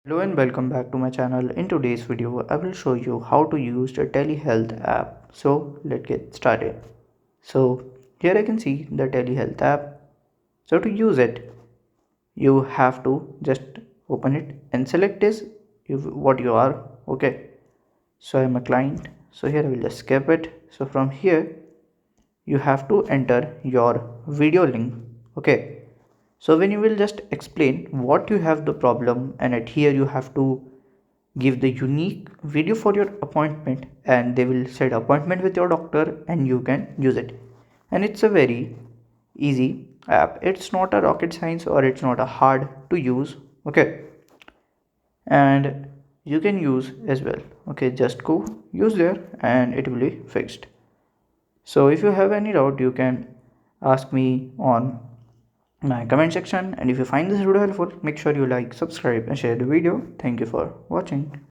Hello and welcome back to my channel. In today's video, I will show you how to use the Telehealth app. So let's get started. So here I can see the Telehealth app. So to use it, you have to just open it and select this what you are. Okay. So I'm a client. So here I will just skip it. So from here, you have to enter your video link. Okay. So when you will just explain what you have the problem, and at here you have to give the unique video for your appointment, and they will set appointment with your doctor and you can use it. And it's a very easy app. It's not a rocket science or it's not a hard to use. Okay. And you can use as well. Okay, just go use there and it will be fixed. So if you have any doubt, you can ask me on my comment section, and if you find this video helpful, make sure you like, subscribe and share the video. Thank you for watching.